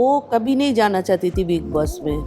वो कभी नहीं जाना चाहती थी बिग बॉस में।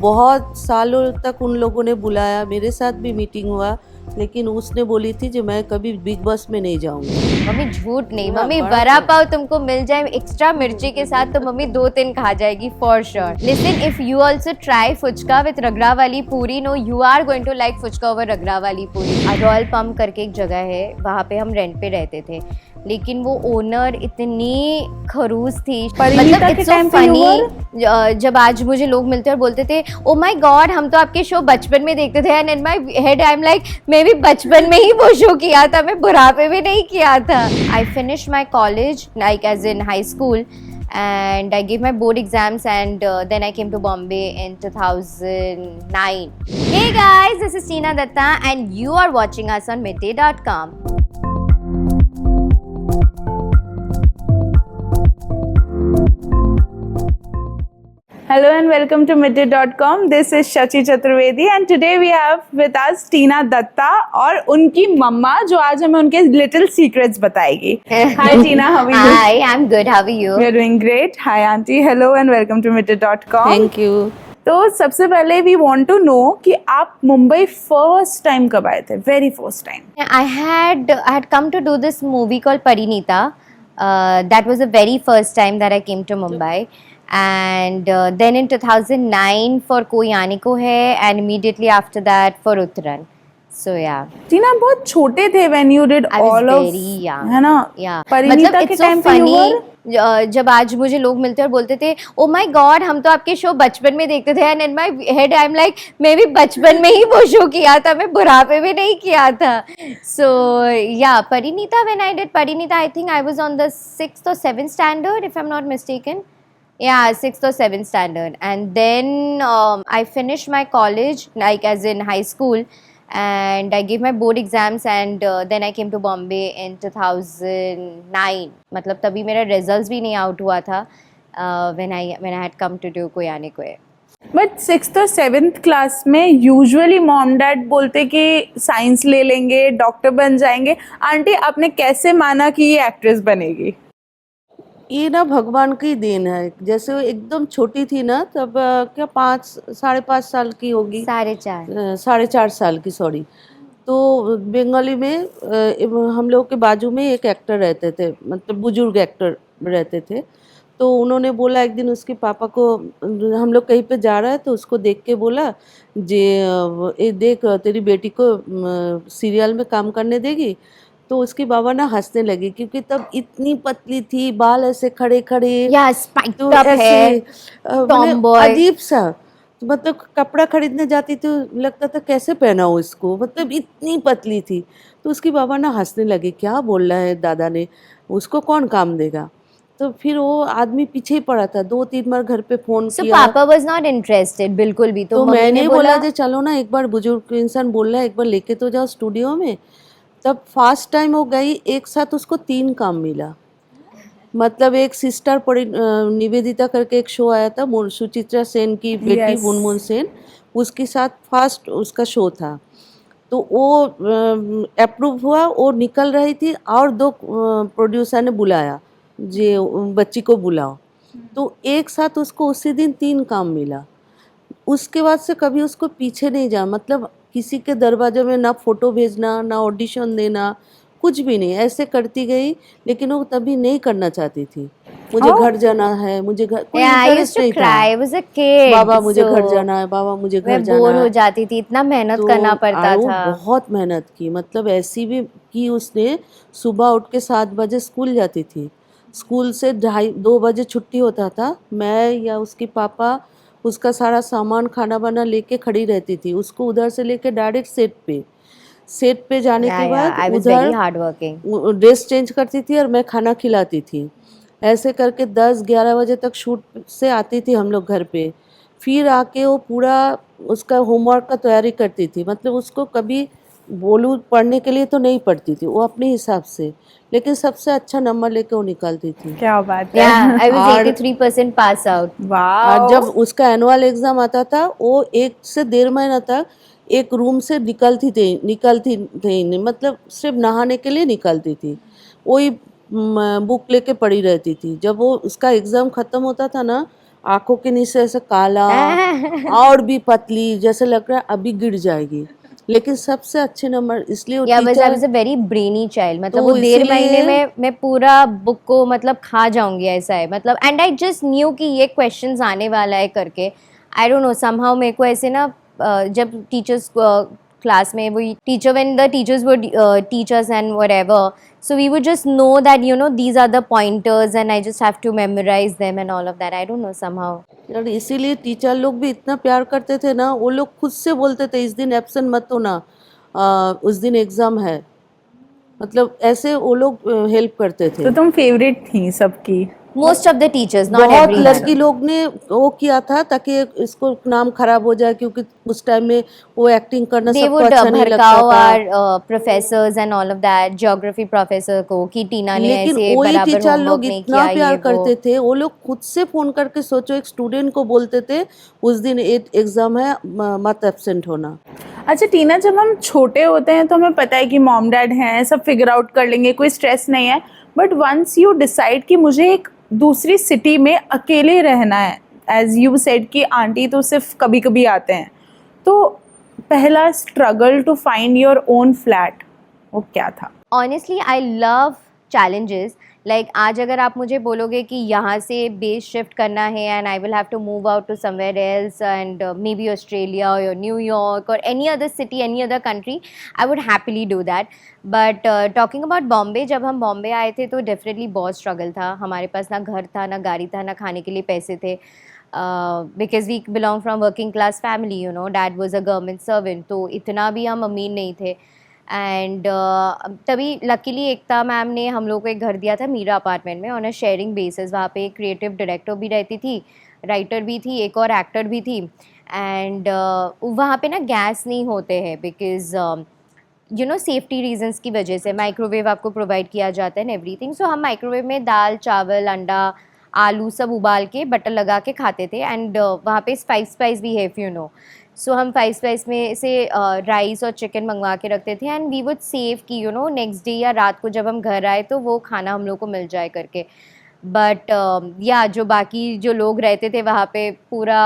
बहुत सालों तक उन लोगों ने बुलाया, मेरे साथ भी मीटिंग हुआ, लेकिन उसने बोली थी कि मैं कभी बिग बॉस में नहीं जाऊंगी। मम्मी झूठ नहीं, पूरा मम्मी बड़ा वड़ा तो- पाव तुमको मिल जाए एक्स्ट्रा मिर्ची के साथ तो मम्मी 2-3 खा जाएगी for sure. Listen, if you also try fuchka with ragda वाली puri, no you are going to like fuchka over ragda वाली पूरी। रॉयल पंप करके एक जगह है, वहाँ पे हम रेंट पे रहते थे, लेकिन वो ओनर इतनी खरूस थी, मतलब इट्स सो फनी। जब आज मुझे लोग मिलते और बोलते थे ओ माय गॉड हम तो आपके शो बचपन में देखते थे, and in my head I am like मैं भी बचपन में ही वो शो किया था, मैं बुढ़ापे में नहीं किया था। I finish my college like as in high school and I gave my board exams, and then I came to Bombay in 2009. Hey guys, this is Tina Datta and you are watching us on midday.com. Hello and welcome to midday.com. This is Shachi Chaturvedi and today we have with us Tina Datta और उनकी मम्मा जो आज हमें उनके little secrets बताएगी. Hi Tina, how are you? Hi, I'm good. How are you? We're doing great. Hi auntie. Hello and welcome to midday.com. Thank you. तो सबसे पहले we want to know कि आप मुंबई first time कब आए थे? Very first time. I had come to do this movie called Parinita. That was the very first time that I came to Mumbai. And then in 2009 for Koi Aane Ko Hai, and immediately after that for Uttaran. So yeah. टीना बहुत छोटे थे when you did I was all of very young. है ना? Yeah. Parineeta मतलब के it's so time पे you funny. were? जब आज मुझे लोग मिलते और बोलते थे ओ माय गॉड हम तो आपके शो बचपन में देखते थे, and in my head I am like मैं भी बचपन में ही वो शो किया था, मैं बुढ़ापे में नहीं किया था। सो या Parineeta, when I did Parineeta I think I was on the 6th or 7th standard if I'm not mistaken. Yeah, 6th or 7th standard. And then I finished my college, like as in high school, and I gave my board exams, and then I came to Bombay in 2009. मतलब तभी मेरा results भी नहीं out हुआ था when I had come to do कोई आने को है। बट 6th और 7th क्लास में यूजुअली मॉम डैड बोलते कि साइंस ले लेंगे, डॉक्टर बन जाएंगे। आंटी आपने कैसे माना कि ये एक्ट्रेस बनेगी? ये ना भगवान की देन है। जैसे वो एकदम छोटी थी ना तब क्या 5-5.5 साल की होगी, 4.5 4.5 साल की, सॉरी। तो बंगाली में हम लोग के बाजू में एक एक्टर रहते थे, मतलब बुजुर्ग एक्टर रहते थे। तो उन्होंने बोला एक दिन उसके पापा को, हम लोग कहीं पे जा रहा है तो उसको देख के बोला जे ये देख तेरी बेटी को सीरियल में काम करने देगी। तो उसके बाबा ना हंसने लगे क्योंकि तब इतनी पतली थी, बाल ऐसे खड़े खड़े, या स्पाइक्ड तो अप ऐसे है, tomboy। अजीब सा। तो मतलब कपड़ा खरीदने जाती तो लगता था कैसे पहना हो इसको, मतलब इतनी पतली थी। तो उसके बाबा ना हंसने लगे, क्या बोल रहा है दादा ने, उसको कौन काम देगा। तो फिर वो आदमी पीछे ही पड़ा था, 2-3 बार घर पे फोन So किया। पापा was not interested बिल्कुल भी। तो मम्मी ने मैंने बोला जे चलो ना एक बार, बुजुर्ग इंसान बोल रहा है एक बार लेके तो जाओ स्टूडियो में। तब फर्स्ट टाइम वो गई, एक साथ उसको 3 काम मिला। मतलब एक सिस्टर निवेदिता करके एक शो आया था, सुचित्रा सेन की बेटी Yes. मुनमुन सेन, उसके साथ फर्स्ट उसका शो था। तो वो अप्रूव हुआ, वो निकल रही थी और 2 प्रोड्यूसर ने बुलाया जे बच्ची को बुलाओ। तो एक साथ उसको उसी दिन 3 काम मिला। उसके बाद से कभी उसको पीछे नहीं जा, मतलब किसी के दरवाजे में ना फोटो भेजना, ना ऑडिशन देना, कुछ भी नहीं, ऐसे करती गई। लेकिन वो तभी नहीं करना चाहती थी। मुझे घर जाना है, मुझे घर, कोई Yeah, I used interest to नहीं cry. I था। was a kid. बाबा मुझे So घर जाना है, बाबा मुझे घर मैं जाना बोर हो है। जाती थी, इतना मेहनत तो करना पड़ता वो था। बहुत मेहनत की, मतलब ऐसी भी की उसने, सुबह उठ के 7 बजे स्कूल जाती थी, स्कूल से 2:30 बजे छुट्टी होता था। मैं या उसके पापा उसका सारा सामान खाना वाना लेके खड़ी रहती थी, उसको उधर से लेके डायरेक्ट सेट पे जाने Yeah, के yeah, बाद I was उधर very hardworking. ड्रेस चेंज करती थी और मैं खाना खिलाती थी। ऐसे करके 10-11 बजे तक शूट से आती थी हम लोग घर पे। फिर आके वो पूरा उसका होमवर्क का तैयारी करती थी, मतलब उसको कभी बोलूँ पढ़ने के लिए तो नहीं पढ़ती थी, वो अपने हिसाब से, लेकिन सबसे अच्छा नंबर लेके वो निकालती थी। क्या बात है। Yeah, I was और 83% pass out. और वाओ। जब उसका एनुअल एग्जाम आता था, वो 1 से 1.5 महीना तक एक रूम से निकलती थी, मतलब सिर्फ नहाने के लिए निकलती थी, वही बुक लेके पड़ी रहती थी। जब वो उसका एग्ज़ाम ख़त्म होता था ना, आंखों के नीचे ऐसा काला और भी पतली, जैसे लग रहा है अभी गिर जाएगी, लेकिन सबसे अच्छे नंबर इसलिए वो या बस I was teacher. A very brainy child, मतलब तो वो डेढ़ इसीलिए- महीने में मैं पूरा बुक को मतलब खा जाऊंगी ऐसा है, मतलब एंड आई जस्ट न्यू कि ये क्वेश्चंस आने वाला है करके। आई डोंट नो, समहाउ मेरे को ऐसे ना जब टीचर्स क्लास में वो teacher, when the teachers would teach us and whatever, so we would just know that you know these are the pointers and I just have to memorize them and all of that. I don't know, somehow यार इसीलिए teacher लोग भी इतना प्यार करते थे ना, वो लोग खुद से बोलते थे इस दिन एब्सेंट मत होना, उस दिन एग्जाम है, मतलब ऐसे वो लोग हेल्प करते थे। तो तुम फेवरेट थी सबकी? most of the teachers, not बहुत everyone. लड़की लोग ने वो किया था ताकि इसको नाम खराब हो जाए, क्योंकि उस टाइम में वो एक्टिंग करना They सबको would अच्छा नहीं लगता भड़काओ था। our professors and all of that, geography professor को कि टीना ने लेकिन ऐसे वही बराबर टीचर होमवर्क लोग नहीं इतना किया, प्यार ये वो। करते थे, वो लोग खुद से फोन करके, सोचो एक स्टूडेंट को बोलते थे उस दिन एग्जाम है, मत एब्सेंट होना। अच्छा टीना, जब हम छोटे होते हैं तो हमें पता है कि मॉम डैड हैं, सब फिगर आउट कर लेंगे, कोई स्ट्रेस नहीं है, बट वंस यू डिसाइड कि मुझे एक दूसरी सिटी में अकेले रहना है, एज यू सेड कि आंटी तो सिर्फ कभी कभी आते हैं, तो पहला struggle to find your own flat वो क्या था? Honestly, I love challenges. Like आज अगर आप मुझे बोलोगे कि यहाँ से बेस शिफ्ट करना है and I will have to move out to somewhere else and maybe Australia और न्यूयॉर्क और any other city, any other country, I would happily do that. But talking about Bombay, जब हम बॉम्बे आए थे तो definitely बहुत स्ट्रगल था। हमारे पास ना घर था, ना गाड़ी था, ना खाने के लिए पैसे थे, because we belong from working class family, you know, dad was a government servant, तो इतना भी हम अमीर नहीं थे। एंड तभी लकीली एकता मैम ने हम लोग को एक घर दिया था मीरा अपार्टमेंट में ऑन अ शेयरिंग बेसिस। वहाँ पे एक क्रिएटिव डायरेक्टर भी रहती थी, राइटर भी थी, एक और एक्टर भी थी। एंड वहाँ पे ना गैस नहीं होते हैं because you know safety reasons की वजह से। माइक्रोवेव आपको प्रोवाइड किया जाता है एंड एवरीथिंग, सो हम माइक्रोवेव में दाल चावल अंडा आलू सब उबाल के बटर लगा के खाते थे। एंड वहाँ पे स्पाइस भी है इफ़ यू नो, सो हम 5 स्पाइस में से राइस और चिकन मंगवा के रखते थे एंड वी वुड सेव कि यू नो नेक्स्ट डे या रात को जब हम घर आए तो वो खाना हम लोग को मिल जाए करके। बट या जो बाकी जो लोग रहते थे वहाँ पे पूरा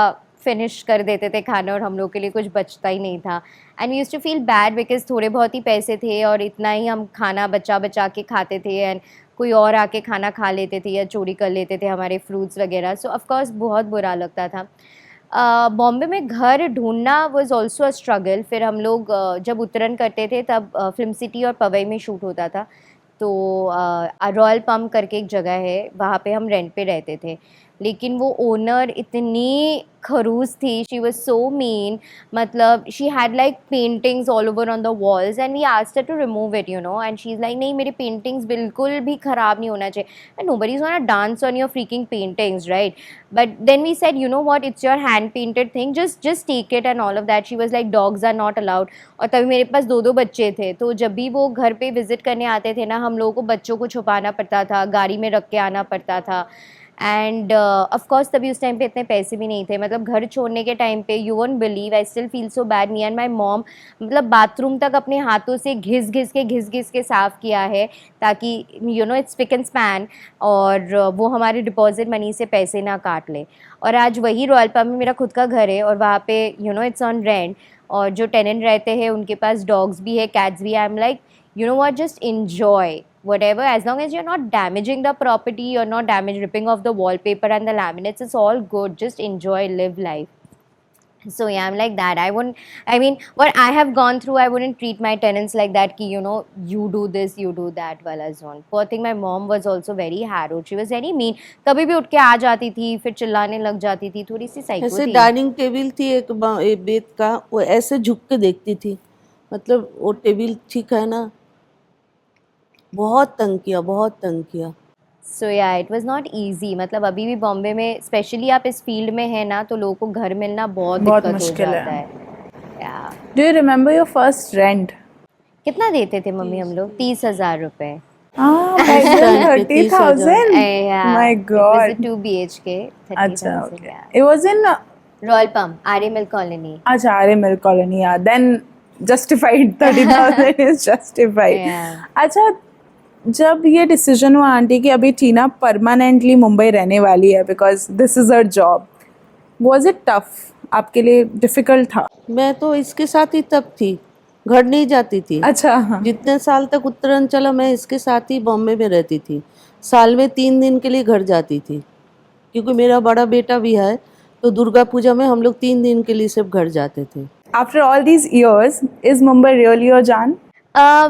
फिनिश कर देते थे खाना और हम लोग के लिए कुछ बचता ही नहीं था। And we used to feel bad because थोड़े बहुत ही पैसे थे और इतना ही हम खाना बचा बचा के खाते थे एंड कोई और आके खाना खा लेते थे या चोरी कर लेते थे हमारे फ्रूट्स वगैरह। सो ऑफकोर्स बहुत बुरा लगता था। बॉम्बे में घर ढूंढना वाज ऑल्सो अ स्ट्रगल। फिर हम लोग जब उतरन करते थे तब फिल्म सिटी और पवई में शूट होता था, तो रॉयल पम्प करके एक जगह है, वहाँ पे हम रेंट पे रहते थे। लेकिन वो ओनर इतनी खरूस थी, शी वॉज सो मीन, मतलब she had like paintings all over on the walls and we asked her to remove it, you know, and she is like नहीं मेरी पेंटिंग्स बिल्कुल भी ख़राब नहीं होना चाहिए, and nobody is gonna dance on your freaking paintings, right? But then we said you know what, it's your hand painted thing, just take it and all of that. She was like dogs are not allowed. और तभी मेरे पास 2 बच्चे थे, तो जब भी वो घर पे विजिट करने आते थे ना, हम लोगों को बच्चों को छुपाना पड़ता था, गाड़ी में रख के आना पड़ता था। एंड ऑफकोर्स तभी उस टाइम पे इतने पैसे भी नहीं थे, मतलब घर छोड़ने के टाइम पे you won't believe, I still feel so bad, me and my mom मतलब बाथरूम तक अपने हाथों से घिस घिस के साफ़ किया है ताकि you know it's spick and span, और वो हमारे डिपॉजिट मनी से पैसे ना काट ले। और आज वही रॉयल पम्प में मेरा खुद का घर है और वहाँ पे you know it's on rent, और जो टेनेंट रहते हैं उनके पास डॉग्स भी है, कैट्स भी। I am like you know what, just enjoy whatever, as long as you're not damaging the property, you're not ripping off the wallpaper and the laminates, it's all good, just enjoy, live life. So yeah, I'm like that. I mean what I have gone through, I wouldn't treat my tenants like that ki you know you do this you do that wala zone. Poor thing, my mom was also very harrowed, she was very mean, कभी भी उठ के आ जाती थी, फिर चिल्लाने लग जाती थी, थोड़ी सी साइको ऐसे थी। डाइनिंग टेबल थी एक बेत का, वो ऐसे झुक के देखती थी, मतलब वो टेबल ठीक है ना, बहुत तंग किया। सो या इट वाज नॉट इजी, मतलब अभी भी बॉम्बे में स्पेशली आप इस फील्ड में है ना तो लोगों को घर मिलना बहुत दिक्कत हो मुश्किल जाता है। है। या do you remember your first rent? कितना देते थे मम्मी हम लोग? 30,000 रुपए। back then 30,000? My God. 2 BHK, अच्छा, 30,000। okay. It was in royal pump, Arya mill colony. अच्छा, Arya mill colony, yeah. Then justified, 30,000 is justified. Yeah. अच्छा, जब ये डिसीजन हुआ आंटी कि अभी टीना परमानेंटली मुंबई रहने वाली है because this is her job, was it tough आपके लिए, डिफिकल्ट था? मैं तो इसके साथ ही तब थी, घर नहीं जाती थी। अच्छा, हाँ। जितने साल तक उत्तरांचल मैं इसके साथ ही बॉम्बे में रहती थी। साल में 3 दिन के लिए घर जाती थी, क्योंकि मेरा बड़ा बेटा भी है, तो दुर्गा पूजा में हम लोग 3 दिन के लिए सिर्फ घर जाते थे। After all these years, is Mumbai really your जान?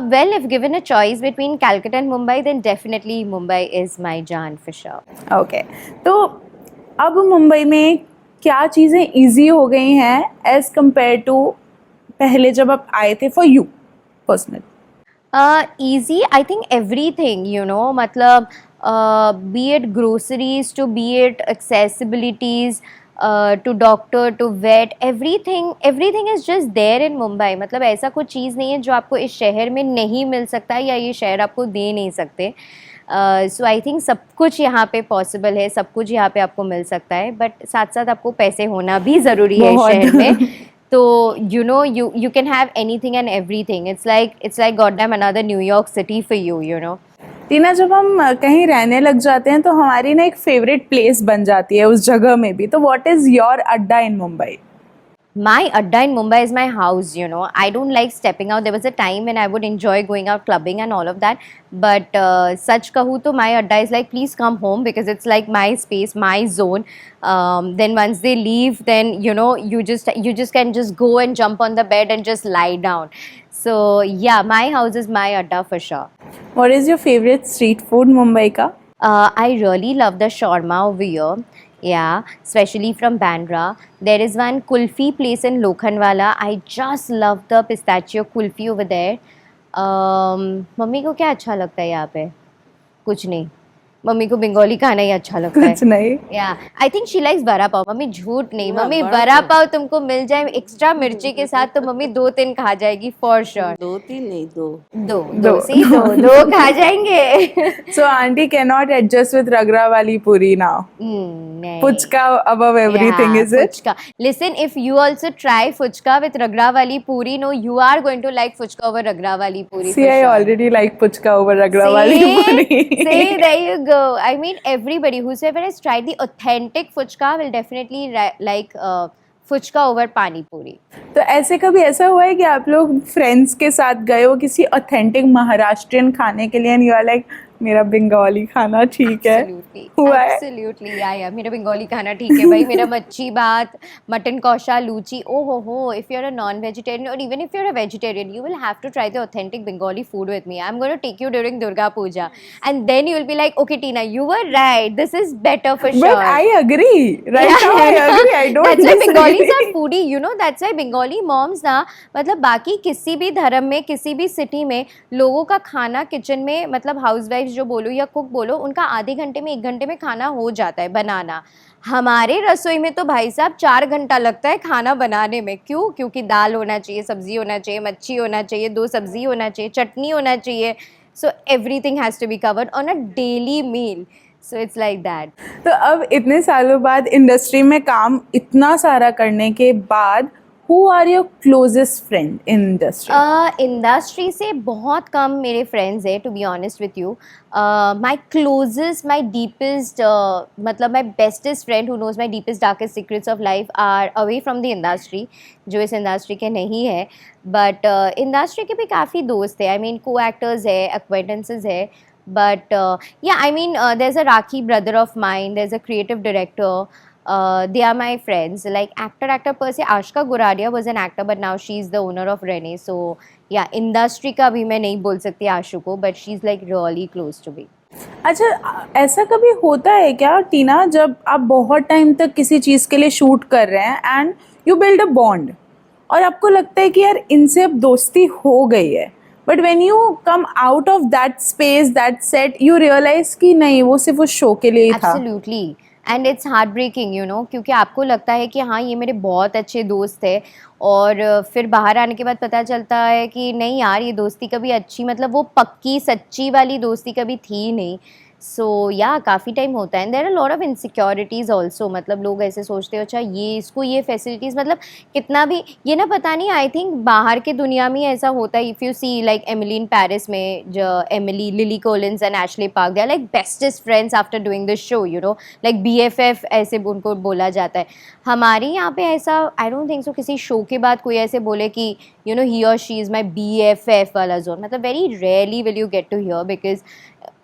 Well, if given a choice between Calcutta and Mumbai, then definitely Mumbai is my jaan for sure. Okay, तो अब मुंबई में क्या चीज़ें इजी हो गई हैं एज कम्पेयर टू पहले जब आप आए थे for you personal? Easy, I think everything, you know, मतलब be it groceries to be it accessibilities, to doctor to vet, everything is just there in Mumbai. मतलब ऐसा कोई चीज़ नहीं है जो आपको इस शहर में नहीं मिल सकता या ये शहर आपको दे नहीं सकते. सो आई थिंक सब कुछ यहाँ पे पॉसिबल है, सब कुछ यहाँ पे आपको मिल सकता है, बट साथ साथ आपको पैसे होना भी ज़रूरी है इस बहुत. शहर में. तो you know you can have anything and everything. It's like goddamn another New York City for you, you know. टीना, जब हम कहीं रहने लग जाते हैं तो हमारी ना एक फेवरेट प्लेस बन जाती है उस जगह में भी. तो व्हाट इज योर अड्डा इन Mumbai? My adda in Mumbai is my house, you know. I don't like stepping out. There was a time when I would enjoy going out clubbing and all of that. But such kahu to my adda is like, please come home because it's like my space, my zone. Then once they leave, then you know you just can just go and jump on the bed and just lie down. So yeah, my house is my adda for sure. What is your favorite street food Mumbai ka? I really love the shawarma over here. Yeah, especially from Bandra. There is one kulfi place in Lokhandwala. I just love the pistachio kulfi over there. Mummy को क्या अच्छा लगता है यहाँ पे? कुछ नहीं. Mummy को बंगाली खाना ही अच्छा लगता है. कुछ नहीं. या आई थिंक शी लाइक्स बड़ा पाव. मम्मी झूठ नहीं, हाँ, मम्मी बड़ा बड़ा पाव। पाव तुमको मिल जाए एक्स्ट्रा मिर्ची के साथ तो मम्मी 2-3 खा जाएगी फॉर श्योर. 2-3 नहीं, 2। दो खा जाएंगे. So auntie cannot adjust with Ragra wali puri now. नहीं. Puchka above everything, is it? Fuchka. Listen, if you also try fuchka with ragra wali puri, no, you are going to like fuchka over ragra wali puri. See, for I sure. already like puchka over Ragra wali puri. See, there you go. I mean, everybody whosoever has tried the authentic fuchka will definitely like fuchka over pani puri. तो ऐसे कभी ऐसा हुआ है कि आप लोग friends के साथ गए हो किसी ऑथेंटिक महाराष्ट्रियन खाने के लिए एंड यू आर लाइक मेरा बंगाली खाना ठीक है? हुआ है? Absolutely, या मेरा बंगाली खाना ठीक है भाई. मेरा मच्छी भात, mutton kosha, luchi. Oh ho, if you're a non-vegetarian or even if you're a vegetarian, you will have to try the authentic Bengali food with me. I'm going to take you during Durga Puja, and then you will be like, okay, Tina, you were right. This is better for sure. But I agree. Right now I agree. I don't That's why disagree. Bengalis are foodie. You know, that's why Bengali moms ना, मतलब बाकी किसी भी धर्म में, किसी भी city में लोगों का खाना किचन में, मतलब हाउस वाइफ जो बोलो या कुक बोलो, उनका आधे घंटे में 1 घंटे में खाना हो जाता है बनाना. हमारे रसोई में तो भाई साहब 4 घंटा लगता है खाना बनाने में. क्यों? क्योंकि दाल होना चाहिए, सब्जी होना चाहिए, मच्छी होना चाहिए, 2 सब्जी होना चाहिए, चटनी होना चाहिए. So everything has to be covered on a daily meal. So it's like that. तो अब इतने सालों बाद इंडस्ट्री में काम इतना सारा करने के बाद who are your closest friend in industry? Industry से बहुत कम मेरे फ्रेंड्स हैं, to be honest with you. My closest, my deepest, मतलब my bestest friend who knows my deepest darkest secrets of life are away from the industry, जो इस industry के नहीं है. बट इंडस्ट्री के भी काफ़ी दोस्त है. आई मीन को एक्टर्स है, एक्वेंटेंसेस है. But yeah, I mean, there's a Rakhi brother of mine. There's a creative director. They are my friends. Like actor per se, Ashka Goradia was an actor, but now she's the owner of Rene. So yeah, industry का भी मैं नहीं बोल सकती आशु को, but she's like really close to me. अच्छा, ऐसा कभी होता है क्या टीना, जब आप बहुत टाइम तक किसी चीज़ के लिए शूट कर रहे हैं and you build a bond और आपको लगता है कि यार इनसे अब दोस्ती हो गई है, but when you come out of that space, that set, you realise कि नहीं, वो सिर्फ उस शो के लिए ही था? Absolutely. And it's heartbreaking, you know, क्योंकि आपको लगता है कि हाँ ये मेरे बहुत अच्छे दोस्त हैं और फिर बाहर आने के बाद पता चलता है कि नहीं यार, ये दोस्ती कभी अच्छी, मतलब वो पक्की सच्ची वाली दोस्ती कभी थी नहीं. सो या काफ़ी टाइम होता है and there are lot of insecurities also, मतलब लोग ऐसे सोचते हो अच्छा ये इसको ये फैसिलिटीज़, मतलब कितना भी ये ना पता नहीं, आई थिंक बाहर के दुनिया में ऐसा होता है. If you see like Emily in Paris में, जो Emily, Lily Collins and Ashley Park, they are like bestest friends after doing this show, you know, like BFF ऐसे उनको बोला जाता है. हमारे यहाँ पे ऐसा आई डोंट थिंक सो किसी शो के बाद कोई ऐसे बोले कि यू नो ही और शी इज़ माई BFF वाला जोन, मतलब very rarely will you get to here, because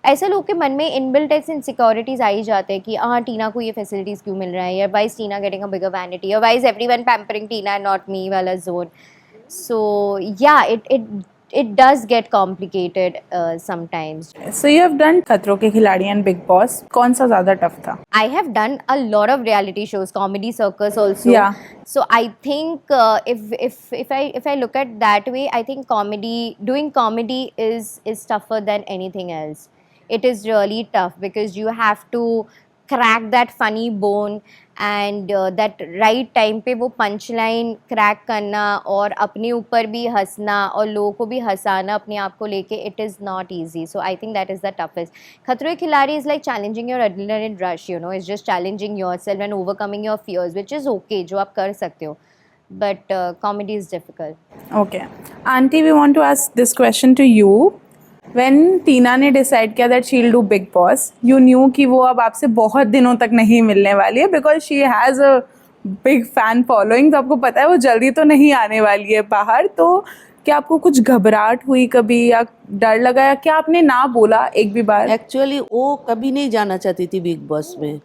ऐसे लोग के मन में इनबिल्ट ऐसे इनसिक्योरिटीज़ आ ही जाते हैं कि हाँ टीना को ये फैसिलिटीज़ क्यों मिल रहा है, या why is Tina getting a bigger vanity, और why is everyone pampering Tina and not me वाला जोन. सो या it does get complicated sometimes. So you have done खतरों के खिलाड़ी and Big Boss. कौन सा ज़्यादा tough था? I have done a lot of reality shows, Comedy Circus also. Yeah. So I think if I look at that way, I think doing comedy is tougher than anything else. It is really tough because you have to crack that funny bone and that right time पे वो punchline crack करना और अपने ऊपर भी हंसना और लोगों को भी हंसाना अपने आप को लेके, it is not easy. So I think that is the toughest. खतरों के खिलाड़ी is like challenging your adrenaline rush, you know, it's just challenging yourself and overcoming your fears, which is okay, जो आप कर सकते हो. But comedy is difficult. Okay. Auntie, we want to ask this question to you. When टीना ने decide किया that she'll do Big Boss, you knew कि वो अब आपसे बहुत दिनों तक नहीं मिलने वाली है because she has a big fan following. तो आपको पता है वो जल्दी तो नहीं आने वाली है बाहर. तो क्या आपको कुछ घबराहट हुई कभी या डर लगा, या क्या आपने ना बोला एक भी बार? एक्चुअली वो कभी नहीं जाना चाहती थी बिग बॉस में.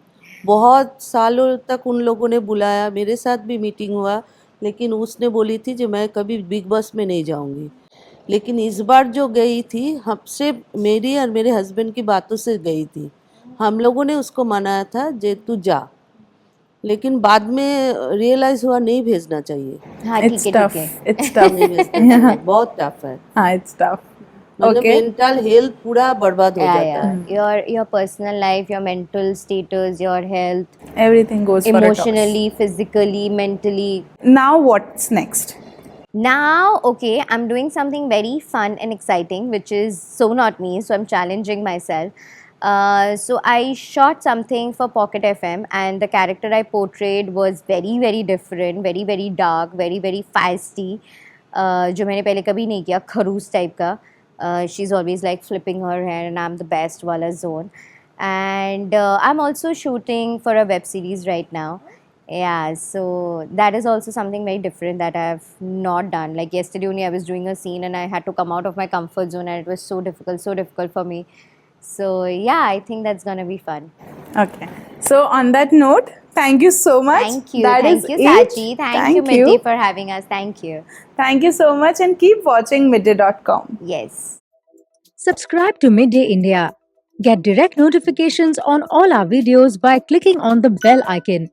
बहुत सालों तक उन लोगों ने बुलाया, मेरे साथ भी मीटिंग हुआ, लेकिन उसने बोली थी कि मैं कभी बिग बॉस में नहीं जाऊंगी. लेकिन इस बार जो गई थी, हमसे मेरी और मेरे हस्बैंड की बातों से गई थी. हम लोगों ने उसको मनाया था जे तू जा, लेकिन बाद में रियलाइज हुआ नहीं भेजना चाहिए. हाँ It's ठीक है tough. ठीक है. It's tough. नहीं भेजना चाहिए. बहुत टफ है. हाँ, it's tough. मतलब Okay. मेंटल हेल्थ पूरा बर्बाद हो Yeah, जाता yeah. है. Your personal life, your mental status, your health, Everything goes for a toss. emotionally, physically, mentally. Now what's next? Now, okay, I'm doing something very fun and exciting, which is so not me, so I'm challenging myself. So I shot something for Pocket FM, and the character I portrayed was very, very different, very, very dark, very, very feisty, जो मैंने पहले कभी नहीं किया, खरूस type का. She's always like flipping her hair, and I'm the best wala zone. And I'm also shooting for a web series right now. Yeah, so that is also something very different that I have not done. Like yesterday only I was doing a scene and I had to come out of my comfort zone, and it was so difficult for me. So yeah, I think that's gonna be fun. Okay. So on that note, thank you so much. Thank you. That Thank is you, it. Sachi. Thank you, Midday, for having us. Thank you. Thank you so much, and keep watching midday.com. Yes. Subscribe to Midday India. Get direct notifications on all our videos by clicking on the bell icon.